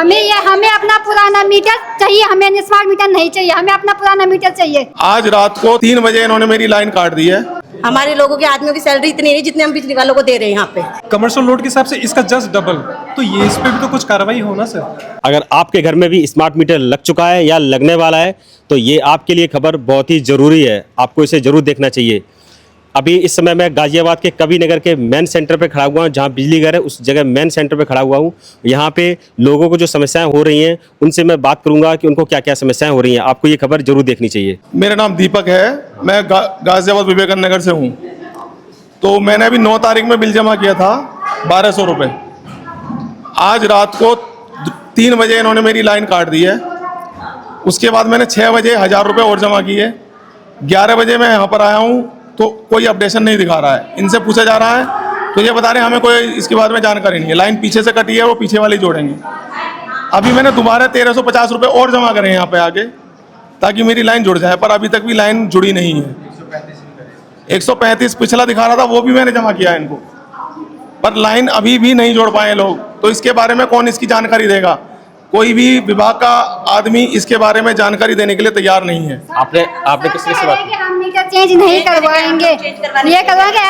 हमें अपना पुराना मीटर चाहिए, हमें स्मार्ट मीटर नहीं चाहिए, हमें अपना पुराना मीटर चाहिए। आज रात को 3 बजे इन्होंने मेरी लाइन काट दी है। हमारे लोगों के आदमियों की सैलरी इतनी नहीं जितने हम बिजली वालों को दे रहे हैं यहाँ पे। कमर्शियल लोड के हिसाब से इसका जस्ट डबल, तो ये इस पे भी तो कुछ कार्रवाई हो ना सर। अगर आपके घर में भी स्मार्ट मीटर लग चुका है या लगने वाला है तो ये आपके लिए खबर बहुत ही ज़रूरी है, आपको इसे ज़रूर देखना चाहिए। अभी इस समय मैं गाजियाबाद के कवि नगर के मेन सेंटर पे खड़ा हुआ हूँ, जहाँ बिजली घर है उस जगह मेन सेंटर पे खड़ा हुआ हूँ। यहाँ पे लोगों को जो समस्याएं हो रही हैं उनसे मैं बात करूँगा कि उनको क्या क्या समस्याएं हो रही हैं। आपको ये खबर जरूर देखनी चाहिए। मेरा नाम दीपक है, मैं गाजियाबाद विवेकानंद नगर से हूँ। तो मैंने अभी 9 तारीख में बिल जमा किया था 1200 रुपये। आज रात को 3 बजे इन्होंने मेरी लाइन काट दी है। उसके बाद मैंने 6 बजे 1000 रुपये और जमा किए। 11 बजे मैं यहाँ पर आया हूँ तो कोई अपडेशन नहीं दिखा रहा है। इनसे पूछा जा रहा है तो ये बता रहे हैं हमें कोई इसके बारे में जानकारी नहीं है। लाइन पीछे से कटी है, वो पीछे वाली जोड़ेंगे। अभी मैंने दोबारा 1350 रुपये और जमा करे हैं यहाँ पे आके, ताकि मेरी लाइन जुड़ जाए, पर अभी तक भी लाइन जुड़ी नहीं है। 135 पिछला दिखा रहा था, वो भी मैंने जमा किया है इनको, पर लाइन अभी भी नहीं जोड़ पाए लोग। तो इसके बारे में कौन इसकी जानकारी देगा? कोई भी विभाग का आदमी इसके बारे में जानकारी देने के लिए तैयार नहीं है। आपने किससे बात की? हम मीटर चेंज नहीं करवाएंगे, ये करवाएंगे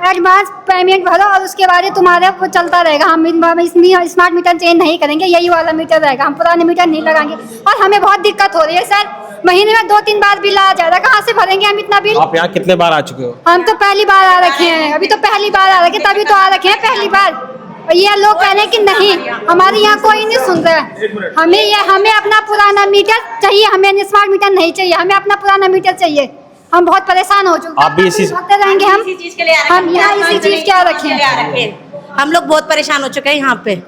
एडवांस पेमेंट भरो और उसके बाद तुम्हारे वो चलता रहेगा। हम इसमें स्मार्ट मीटर चेंज नहीं करेंगे, यही वाला मीटर रहेगा, हम पुराने मीटर नहीं लगाएंगे। और हमें बहुत दिक्कत हो रही है सर, महीने में 2-3 बार बिल आ जा रहा है, कहाँ से भरेंगे हम इतना बिल? आप यहाँ कितने बार आ चुके हो? हम तो पहली बार आ रखे हैं, अभी तो पहली बार आ रखे, तभी तो आ रखे हैं पहली बार। और ये लोग कह रहे हैं कि नहीं, हमारे यहाँ कोई नहीं सुन रहा है। हमें अपना पुराना मीटर चाहिए, हमें स्मार्ट मीटर नहीं चाहिए, हमें अपना पुराना मीटर चाहिए। हम बहुत परेशान हो चुके हैं। आप भी इसी रहेंगे हम यहाँ इसी चीज क्या रखें? हम लोग बहुत परेशान हो चुके हैं। यहाँ पे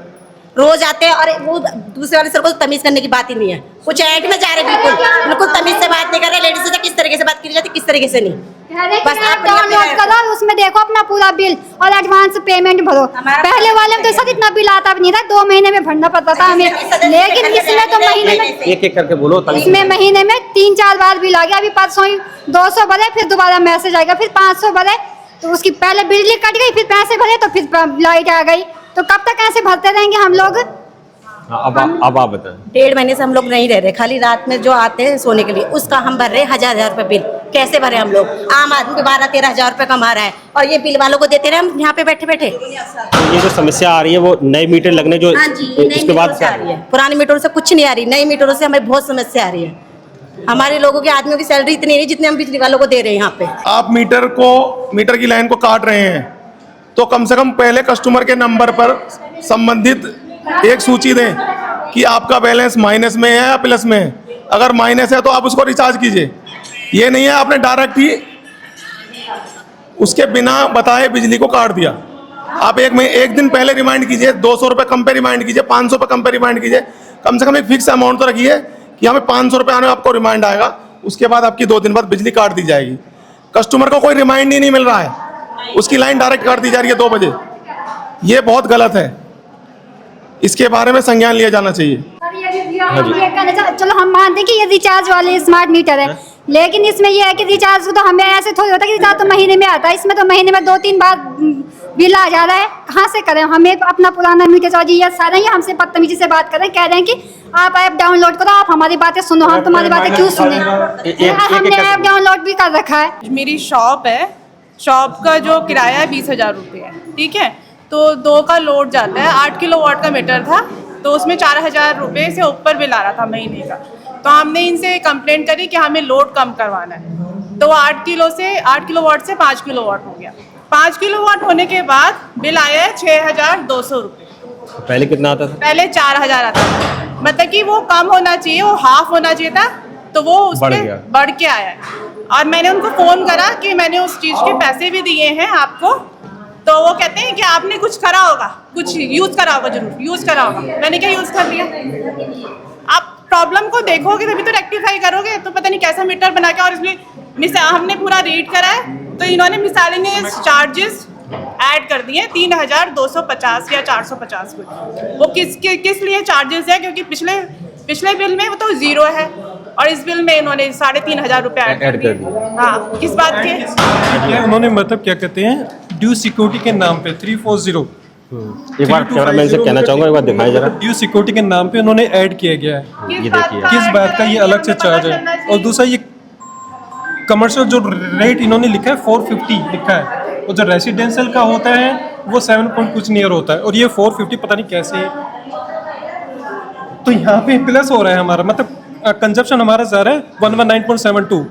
रोज आते हैं और वो दूसरे वाले सर को तमीज करने की बात ही नहीं है, कुछ ऐड में जा रहे, बिल्कुल तमीज से बात नहीं कर रहे। लेडीज से किस तरीके से बात की जाती, किस तरीके से नहीं। बस आप डाउनलोड करो, उसमें देखो अपना पूरा बिल और एडवांस पेमेंट भरो। पहले वाले में तो सर इतना बिल आता भी नहीं था, 2 महीने में भरना पड़ता था हमें, लेकिन इसमें तो महीने में एक करके बोलो। इसमें महीने में 3-4 बार बिल आ गया। अभी परसों ही 200 भरे, फिर दोबारा मैसेज आएगा, फिर 500 भरे, तो उसकी पहले बिजली कट गई, फिर पैसे भरे तो फिर लाइट आ गई। तो कब तक ऐसे भरते रहेंगे हम लोग? अब आप बताएं। 1.5 महीने से हम लोग नहीं रह रहे, खाली रात में जो आते हैं सोने के लिए उसका हम भर रहे 1000 रुपये बिल। कैसे भरे हम लोग? आम आदमी के 12-13 हजार रुपये कमा रहा है और ये बिल वालों को देते रहे हम यहाँ पे बैठे बैठे। तो ये जो समस्या आ रही है वो नए मीटर लगने जो इसके बाद आ रही है, पुराने मीटरों से कुछ नहीं आ रही, नए मीटरों से हमें बहुत समस्या आ रही है। हमारे लोगों के आदमियों की सैलरी इतनी नहीं जितने हम बिजली वालों को दे रहे हैं यहाँ पे। आप मीटर की लाइन को काट रहे हैं तो कम से कम पहले कस्टमर के नंबर पर संबंधित एक सूची दें कि आपका बैलेंस माइनस में है या प्लस में है। अगर माइनस है तो आप उसको रिचार्ज कीजिए। ये नहीं है आपने डायरेक्ट ही उसके बिना बताए बिजली को काट दिया। आप एक दिन पहले रिमाइंड कीजिए, 200 रुपये कम पे रिमाइंड कीजिए, 500 रुपये कम पे रिमाइंड कीजिए। कम से कम एक फिक्स अमाउंट तो रखिए कि हमें 500 रुपये आने में आपको रिमाइंड आएगा, उसके बाद आपकी 2 दिन बाद बिजली काट दी जाएगी। कस्टमर को कोई रिमाइंड ही नहीं मिल रहा है, उसकी लाइन डायरेक्ट काट दी जा रही है 2 बजे। ये बहुत गलत है, इसके बारे में संज्ञान लिया जाना चाहिए। चलो हम मानते हैं कि ये रिचार्ज वाले स्मार्ट मीटर है, लेकिन इसमें ये है कि रिचार्ज तो हमें ऐसे थोड़ी होता है कि रिचार्ज तो महीने में आता है, इसमें तो महीने में 2-3 बार बिल आ जा रहा है। कहाँ से करें? हमें अपना पुराना मीटर चाहिए। ये सारे ही हमसे बदतमीजी से बात कर रहे हैं, कह रहे हैं कि आप ऐप डाउनलोड करो, आप हमारी बातें सुनो, हम तुम्हारी बातें क्यों सुने? हमने ऐप डाउनलोड भी कर रखा है। मेरी शॉप है, शॉप का जो किराया है 20,000 रुपये है, ठीक है। तो 2 का लोड जाता है, 8 किलोवाट का मीटर था, तो उसमें 4000 रुपये से ऊपर बिल आ रहा था महीने का। तो हमने इनसे कंप्लेंट करी कि हमें लोड कम करवाना है, तो 8 किलोवाट से 5 किलोवाट हो गया। 5 किलोवाट होने के बाद बिल आया है 6200 रुपये। पहले कितना आता था? पहले 4000 आता था, मतलब कि वो कम होना चाहिए, वो हाफ होना चाहिए था, तो वो उसमें बढ़ के आया है। और मैंने उनको फ़ोन करा कि मैंने उस चीज़ के पैसे भी दिए हैं आपको, तो वो कहते हैं कि आपने कुछ करा होगा, कुछ यूज़ करा होगा, जरूर यूज़ करा होगा। मैंने क्या यूज़ कर लिया? आप प्रॉब्लम को देखोगे तभी तो रेक्टिफाई करोगे। तो पता नहीं कैसा मीटर बना के, और इसमें हमने पूरा रीड करा है तो इन्होंने मिसलेनियस चार्जेस ऐड कर दिए 3250 या 450 कुछ। वो किस लिए चार्जेस है? क्योंकि पिछले बिल में वो तो 0 है और इस बिल में इन्होंने 3500 रुपये ऐड कर दिए। हाँ, किस बात के? उन्होंने मतलब क्या कहते हैं, ड्यू सिक्योरिटी के नाम पे 340 एक बार कैमरामैन से कहना चाहूंगा, एक बार दिखाएं जरा। ड्यू सिक्योरिटी के नाम पे उन्होंने ऐड किया गया है। ये देखिए किस बात का ये अलग से चार्ज है। और दूसरा ये कमर्शियल जो रेट इन्होंने लिखा है 450 लिखा है, और जो रेसिडेंशियल का होता है वो 7 पॉइंट कुछ नियर होता है, और ये 450 पता नहीं कैसे है। तो यहाँ पे प्लस हो रहा है हमारा, मतलब कंजप्शन हमारा ज़्यादा है 119.72,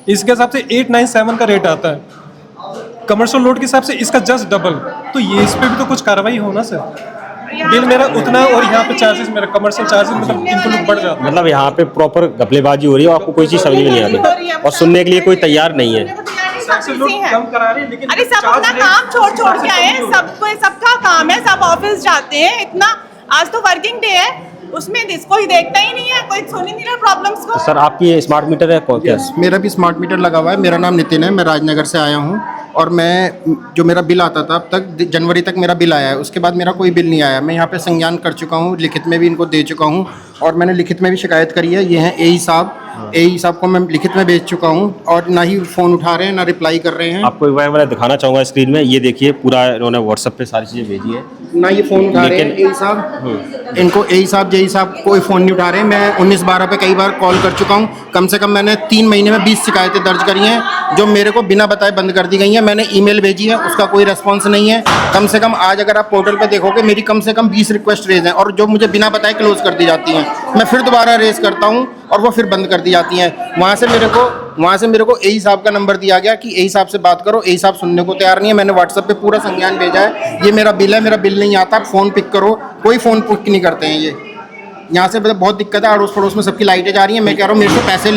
इसके हिसाब से 897 का रेट आता है। कमर्शियल लोड के हिसाब से इसका जस्ट डबल। तो ये इस पे भी तो कुछ कार्रवाई हो ना सर। बिल मेरा उतना और यहाँ पे चार्जेस मेरा कमर्शियल चार्जेस मतलब इंक्लूड बढ़ जाता है। मतलब यहाँ पे प्रॉपर घपलेबाजी हो रही है और आपको कोई चीज़ समझ में नहीं आ रही और सुनने के लिए कोई तैयार नहीं है। कम करा रहे हैं, लेकिन अरे सब अपना काम छोड़ के आए हैं, सबको सबका काम है, सब ऑफिस जाते हैं। इतना आज तो वर्किंग डे है, उसमें कोई देखता ही नहीं है, कोई सुन ही नहीं रहा प्रॉब्लम्स को। तो सर आपकी ये स्मार्ट मीटर है कौन क्या? मेरा भी स्मार्ट मीटर लगा हुआ है। मेरा नाम नितिन है, मैं राजनगर से आया हूँ। और मैं जो मेरा बिल आता था अब तक जनवरी तक मेरा बिल आया है, उसके बाद मेरा कोई बिल नहीं आया। मैं यहाँ पे संज्ञान कर चुका हूँ, लिखित में भी इनको दे चुका हूँ, और मैंने लिखित में भी शिकायत करी है। ये हैं एई साहब को मैं लिखित में भेज चुका हूँ, और ना ही फ़ोन उठा रहे हैं ना रिप्लाई कर रहे हैं। आपको एक बार मैं दिखाना चाहूँगा स्क्रीन में, ये देखिए पूरा इन्होंने व्हाट्सएप पे सारी चीज़ें भेजी है। ना ये फ़ोन उठा रहे हैं एई साहब, इनको एई साहब जेई साहब कोई फ़ोन नहीं उठा रहे हैं। मैं 1912 पे कई बार कॉल कर चुका हूँ, कम से कम मैंने 3 महीने में 20 शिकायतें दर्ज करी हैं, जो मेरे को बिना बताए बंद कर दी गई हैं। मैंने ईमेल भेजी है, उसका कोई रेस्पॉन्स नहीं है। कम से कम आज अगर आप पोर्टल पे देखोगे मेरी कम से कम 20 रिक्वेस्ट रेज हैं, और जो मुझे बिना बताए क्लोज कर दी जाती हैं। मैं फिर दोबारा रेज करता हूँ और वो फिर बंद कर दी जाती हैं। वहाँ से मेरे को एई साहब का नंबर दिया गया कि एई साहब से बात करो। एई साहब सुनने को तैयार नहीं है। मैंने व्हाट्सएप पे पूरा संज्ञान भेजा है, ये मेरा बिल है, मेरा बिल नहीं आता, आप फ़ोन पिक करो। कोई फ़ोन पिक नहीं करते हैं ये। यहाँ से मतलब बहुत दिक्कत है, अड़ोस पड़ोस में सबकी लाइटें जा रही हैं। मैं कह रहा हूँ मेरे से पैसे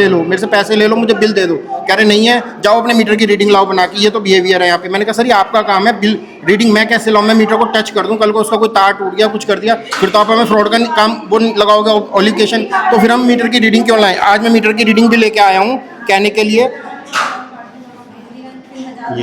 ले लो, मुझे बिल दे दो। कह रहे नहीं है, जाओ अपने मीटर की रीडिंग लाओ बना के। ये तो बिहेवियर है यहाँ पे। मैंने कहा सर ये आपका काम है, बिल रीडिंग मैं कैसे लाऊं? मैं मीटर को टच कर दूं, कल को उसका कोई तार टूट गया, कुछ कर दिया, फिर तो आप हमें फ्रॉड का काम वो लगाओगे ऑब्लिगेशन, तो फिर हम मीटर की रीडिंग क्यों लाएं? आज मैं मीटर की रीडिंग भी लेके आया हूँ कहने के लिए,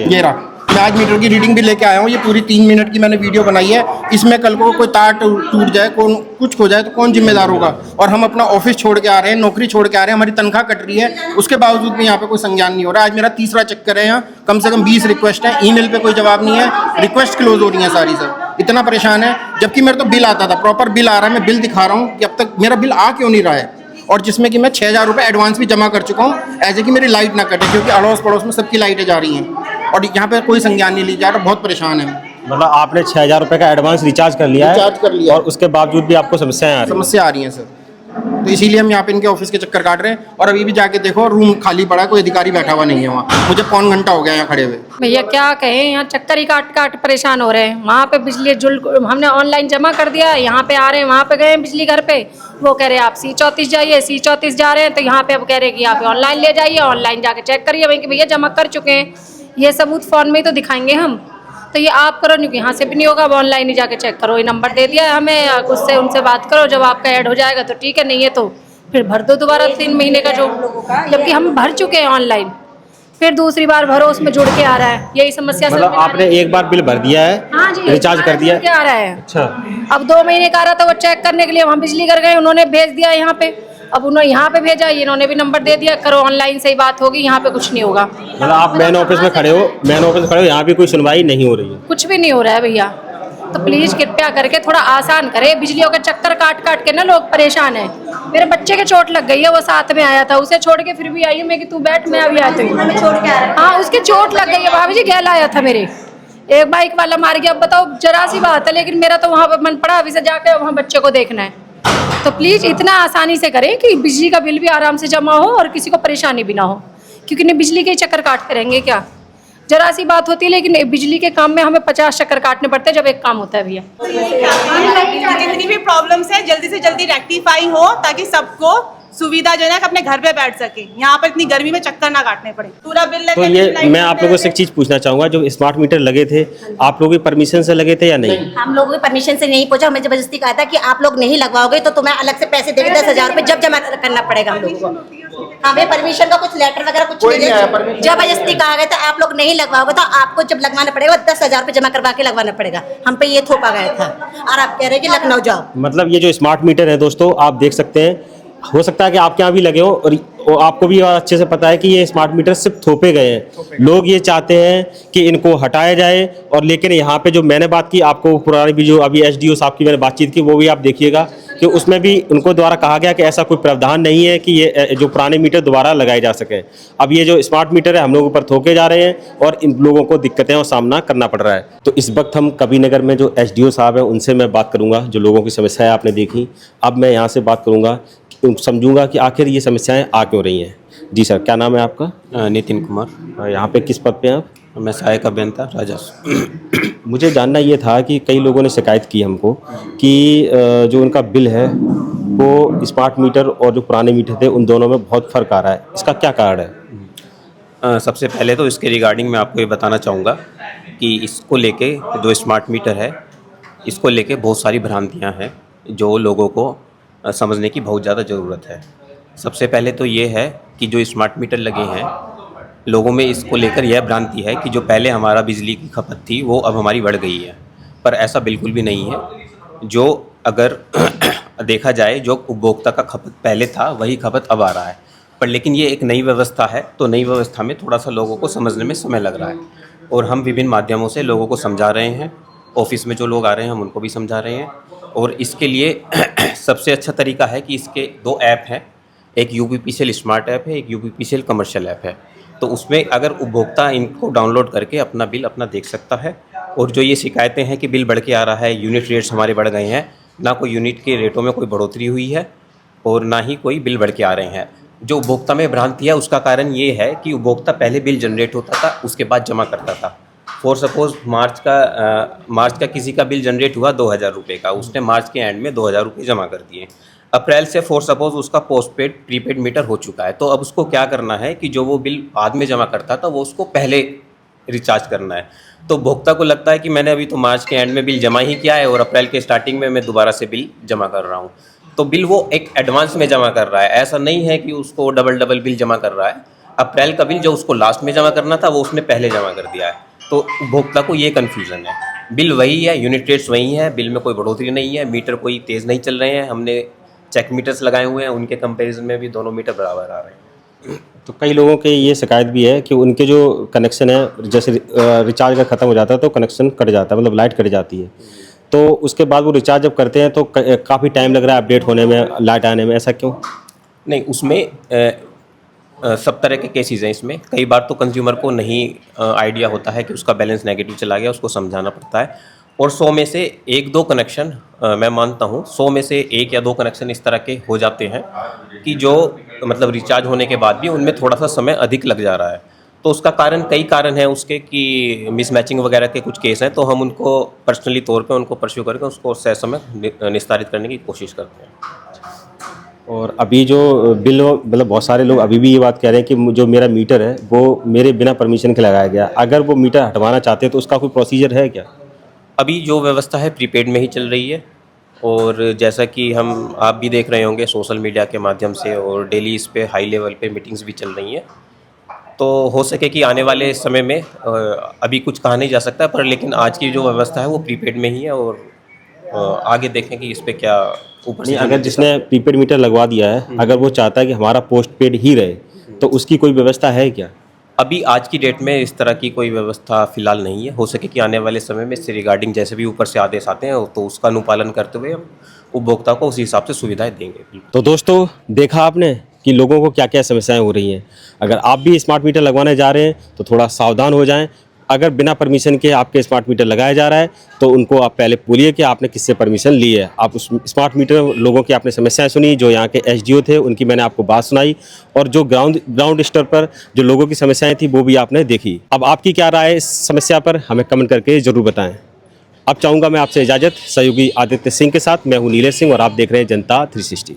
ये रहा। मैं आज मीटर की रीडिंग भी लेके आया हूँ। ये पूरी 3 मिनट की मैंने वीडियो बनाई है। इसमें कल को कोई तार टूट जाए, कुछ हो जाए तो कौन जिम्मेदार होगा? और हम अपना ऑफिस छोड़ के आ रहे हैं, नौकरी छोड़ के आ रहे हैं, हमारी तनख्वाह कट रही है, उसके बावजूद भी यहाँ पे कोई संज्ञान नहीं हो रहा। आज मेरा तीसरा चक्कर है यहाँ, कम से कम 20 रिक्वेस्ट है, ईमेल पे कोई जवाब नहीं है, रिक्वेस्ट क्लोज हो रही है सारी सर। इतना परेशान है, जबकि मेरा तो बिल आता था, प्रॉपर बिल आ रहा है। मैं बिल दिखा रहा हूँ कि अब तक मेरा बिल आ क्यों नहीं रहा है, और जिसमें कि मैं 6000 रुपये एडवांस भी जमा कर चुका हूँ, ऐसे कि मेरी लाइट ना कटे, क्योंकि अड़ोस पड़ोस में सबकी लाइटें जा रही हैं और यहाँ पे कोई संज्ञान नहीं ली जा रहा। बहुत परेशान है। मतलब आपने 6000 रुपये का एडवांस रिचार्ज कर लिया है और उसके बावजूद भी आपको समस्या आ रही है सर। तो इसीलिए हम यहाँ पे इनके ऑफिस के चक्कर काट रहे हैं। और अभी भी जाके देखो रूम खाली पड़ा है, कोई अधिकारी बैठा हुआ नहीं है वहाँ। मुझे पौन घंटा हो गया यहाँ खड़े हुए। भैया क्या कहें, यहाँ चक्कर ही काट काट परेशान हो रहे हैं। वहाँ पे बिजली जुल हमने ऑनलाइन जमा कर दिया, यहाँ पे आ रहे हैं, वहाँ पे गए बिजली घर पे, वो कह रहे हैं आप C34 जाइए, C34 जा रहे हैं, तो यहाँ पे अब कह रहे हैं कि यहाँ पे ऑनलाइन ले जाइए, ऑनलाइन जाके चेक करिए। वहीं कि भैया जमा कर चुके हैं, ये सबूत फ़ोन में ही तो दिखाएंगे हम, तो ये आप करो नहीं, यहाँ से भी नहीं होगा, अब ऑनलाइन ही जाके चेक करो। ये नंबर दे दिया है हमें, उससे उनसे बात करो, जब आपका ऐड हो जाएगा तो ठीक है, नहीं है तो फिर भर दो दोबारा 3 महीने का, जो जबकि हम भर चुके हैं ऑनलाइन, फिर दूसरी बार भरो उसमें जुड़ के आ रहा है। यही समस्या। मतलब आपने एक बार बिल भर दिया है? हाँ जी, रिचार्ज कर दिया आ रहा है। अच्छा, अब 2 महीने का आ रहा था, वो चेक करने के लिए हम बिजली घर गए, उन्होंने भेज दिया यहाँ पे, अब उन्होंने यहाँ पे भेजा, इन्होंने भी नंबर दे दिया, करो ऑनलाइन से ही बात होगी, यहाँ पे कुछ नहीं होगा। मतलब आप मेन ऑफिस में खड़े हो, यहाँ भी कोई सुनवाई नहीं हो रही है? कुछ भी नहीं हो रहा है भैया। तो प्लीज़ कृपया करके थोड़ा आसान करें, बिजलियों के चक्कर काट काट के ना लोग परेशान हैं। मेरे बच्चे के चोट लग गई है, वो साथ में आया था, उसे छोड़ के फिर भी आई हूँ मैं कि तू बैठ, मैं अभी आती हूँ। हाँ, उसके चोट लग गई है, भाभी जी गैल आया था मेरे, एक बाइक वाला मार गया। अब बताओ, जरा सी बात है, लेकिन मेरा तो वहाँ पर मन पड़ा अभी से जाके वहाँ बच्चे को देखना है। तो प्लीज़ इतना आसानी से करें कि बिजली का बिल भी आराम से जमा हो और किसी को परेशानी भी ना हो, क्योंकि नहीं बिजली के चक्कर काटते रहेंगे क्या? जरा सी बात होती है, लेकिन बिजली के काम में हमें 50 चक्कर काटने पड़ते हैं जब एक काम होता है भैया। जितनी भी प्रॉब्लम्स है जल्दी से जल्दी रेक्टिफाई हो, ताकि सबको सुविधा जो है अपने घर पे बैठ सके, यहाँ पर इतनी गर्मी में चक्कर ना काटने पड़े। पूरा बिल तो ये मैं आप लोगों से एक चीज पूछना चाहूंगा, जो स्मार्ट मीटर लगे थे आप लोगों की परमिशन से लगे थे या नहीं? हम लोगों की परमिशन से नहीं पूछा, हमें जबरदस्ती कहा था कि आप लोग नहीं लगवाओगे तो तुम्हें अलग से पैसे देके 10,000 रुपये जब जमा करना पड़ेगा हम लोगों को। हमें परमिशन का कुछ लेटर वगैरह कुछ नहीं दिया, जबरदस्ती कहा गया था आप लोग नहीं लगवाओगे तो आपको जब लगवाना पड़ेगा 10,000 रुपये जमा करवा के लगवाना पड़ेगा। हम पे ये थोपा गया था, और आप कह रहे हैं कि लखनऊ जाओ। मतलब ये जो स्मार्ट मीटर है दोस्तों, आप देख सकते हैं, हो सकता है कि आपके यहाँ भी लगे हो, और और आपको भी अच्छे से पता है कि ये स्मार्ट मीटर सिर्फ थोपे गए हैं। लोग ये चाहते हैं कि इनको हटाया जाए, और लेकिन यहाँ पे जो मैंने बात की, आपको पुरानी भी जो अभी एसडीओ साहब की मैंने बातचीत की, वो भी आप देखिएगा कि उसमें भी उनको द्वारा कहा गया कि ऐसा कोई प्रावधान नहीं है कि ये जो पुराने मीटर दोबारा लगाए जा सके। अब ये जो स्मार्ट मीटर है हम लोगों पर थोके जा रहे हैं और इन लोगों को दिक्कतें और सामना करना पड़ रहा है। तो इस वक्त हम कबीर नगर में जो एसडीओ साहब हैं उनसे मैं बात करूँगा। जो लोगों की समस्याएँ आपने देखी, अब मैं यहाँ से बात करूँगा, समझूंगा कि आखिर ये समस्याएं आ क्यों रही हैं। जी सर, क्या नाम है आपका? नितिन कुमार। यहाँ पे किस पद पे हैं आप? मैं सहायक अभियंता राजस्व। मुझे जानना ये था कि कई लोगों ने शिकायत की हमको कि जो उनका बिल है वो स्मार्ट मीटर और जो पुराने मीटर थे उन दोनों में बहुत फ़र्क आ रहा है। इसका क्या कारण है? सबसे पहले तो इसके रिगार्डिंग मैं आपको ये बताना चाहूँगा कि इसको लेके जो स्मार्ट मीटर है, इसको लेके बहुत सारी भ्रांतियाँ हैं जो लोगों को समझने की बहुत ज़्यादा ज़रूरत है। सबसे पहले तो ये है कि जो स्मार्ट मीटर लगे हैं, लोगों में इसको लेकर यह भ्रांति है कि जो पहले हमारा बिजली की खपत थी वो अब हमारी बढ़ गई है, पर ऐसा बिल्कुल भी नहीं है। जो अगर देखा जाए, जो उपभोक्ता का खपत पहले था वही खपत अब आ रहा है, पर लेकिन ये एक नई व्यवस्था है, तो नई व्यवस्था में थोड़ा सा लोगों को समझने में समय लग रहा है और हम विभिन्न माध्यमों से लोगों को समझा रहे हैं। ऑफिस में जो लोग आ रहे हैं हम उनको भी समझा रहे हैं, और इसके लिए सबसे अच्छा तरीका है कि इसके 2 ऐप हैं, एक यूपीपीसीएल स्मार्ट ऐप है, एक यूपीपीसीएल कमर्शियल ऐप है। तो उसमें अगर उपभोक्ता इनको डाउनलोड करके अपना बिल अपना देख सकता है। और जो ये शिकायतें हैं कि बिल बढ़ के आ रहा है, यूनिट रेट्स हमारे बढ़ गए हैं, ना कोई यूनिट के रेटों में कोई बढ़ोतरी हुई है और ना ही कोई बिल बढ़ के आ रहे हैं। जो उपभोक्ता में भ्रांति है उसका कारण ये है कि उपभोक्ता पहले बिल जनरेट होता था, उसके बाद जमा करता था। फॉर सपोज़ मार्च का किसी का बिल जनरेट हुआ 2000 रुपये का, उसने मार्च के एंड में 2000 रुपये जमा कर दिए। अप्रैल से फॉर सपोज़ उसका पोस्टपेड प्रीपेड मीटर हो चुका है, तो अब उसको क्या करना है कि जो वो बिल बाद में जमा करता था वो उसको पहले रिचार्ज करना है। तो उपभोक्ता को लगता है कि मैंने अभी तो मार्च के एंड में बिल जमा ही किया है और अप्रैल के स्टार्टिंग में मैं दोबारा से बिल जमा कर रहा हूँ, तो बिल वो एक एडवांस में जमा कर रहा है। ऐसा नहीं है कि उसको डबल बिल जमा कर रहा है। अप्रैल का बिल जो उसको लास्ट में जमा करना था वो उसने पहले जमा कर दिया है। तो उपभोक्ता को ये कन्फ्यूज़न है। बिल वही है, यूनिट रेट्स वही है, बिल में कोई बढ़ोतरी नहीं है, मीटर कोई तेज़ नहीं चल रहे हैं। हमने चेक मीटर्स लगाए हुए हैं, उनके कंपैरिजन में भी दोनों मीटर बराबर आ रहे हैं। तो कई लोगों के ये शिकायत भी है कि उनके जो कनेक्शन है, जैसे रिचार्ज का ख़त्म हो जाता है तो कनेक्शन कट जाता है, मतलब लाइट कट जाती है, तो उसके बाद वो रिचार्ज जब करते हैं तो काफ़ी टाइम लग रहा है अपडेट होने में, लाइट आने में। ऐसा क्यों? नहीं, उसमें सब तरह के केसेस हैं। इसमें कई बार तो कंज्यूमर को नहीं आइडिया होता है कि उसका बैलेंस नेगेटिव चला गया, उसको समझाना पड़ता है। और 100 में से 1-2 कनेक्शन मैं मानता हूँ, 100 में से 1 या 2 कनेक्शन इस तरह के हो जाते हैं कि जो मतलब रिचार्ज होने के बाद भी उनमें थोड़ा सा समय अधिक लग जा रहा है। तो उसका कारण, कई कारण हैं उसके कि मिसमैचिंग वगैरह के कुछ केस हैं, तो हम उनको पर्सनली तौर पे उनको परस्यू करके उसको समय निस्तारित करने की कोशिश करते हैं। और अभी जो बिल, मतलब बहुत सारे लोग अभी भी ये बात कह रहे हैं कि जो मेरा मीटर है वो मेरे बिना परमिशन के लगाया गया। अगर वो मीटर हटवाना चाहते हैं तो उसका कोई प्रोसीजर है क्या? अभी जो व्यवस्था है प्रीपेड में ही चल रही है, और जैसा कि आप भी देख रहे होंगे सोशल मीडिया के माध्यम से, और डेली इस पे हाई लेवल पे मीटिंग्स भी चल रही हैं। तो हो सके कि आने वाले समय में अभी कुछ कहा नहीं जा सकता, पर लेकिन आज की जो व्यवस्था है वो प्रीपेड में ही है, और आगे देखें कि इस पे क्या ऊपर से। अगर जिसने प्रीपेड मीटर लगवा दिया है, अगर वो चाहता है कि हमारा पोस्ट पेड ही रहे, तो उसकी कोई व्यवस्था है क्या? अभी आज की डेट में इस तरह की कोई व्यवस्था फिलहाल नहीं है। हो सके कि आने वाले समय में इससे रिगार्डिंग जैसे भी ऊपर से आदेश आते हैं तो उसका अनुपालन करते हुए हम उपभोक्ता को उसी हिसाब से सुविधाएं देंगे। तो दोस्तों, देखा आपने कि लोगों को क्या क्या समस्याएं हो रही हैं। अगर आप भी स्मार्ट मीटर लगवाने जा रहे हैं तो थोड़ा सावधान हो जाएं। अगर बिना परमिशन के आपके स्मार्ट मीटर लगाया जा रहा है तो उनको आप पहले बोलिए कि आपने किससे परमिशन ली है। आप उस स्मार्ट मीटर लोगों की आपने समस्याएं सुनी, जो यहाँ के एसडीओ थे उनकी मैंने आपको बात सुनाई, और जो ग्राउंड स्तर पर जो लोगों की समस्याएं थी वो भी आपने देखी। अब आपकी क्या राय है इस समस्या पर, हमें कमेंट करके ज़रूर बताएं। अब चाहूँगा मैं आपसे इजाज़त, सहयोगी आदित्य सिंह के साथ। मैं हूँ नीलेश सिंह और आप देख रहे हैं जनता 360।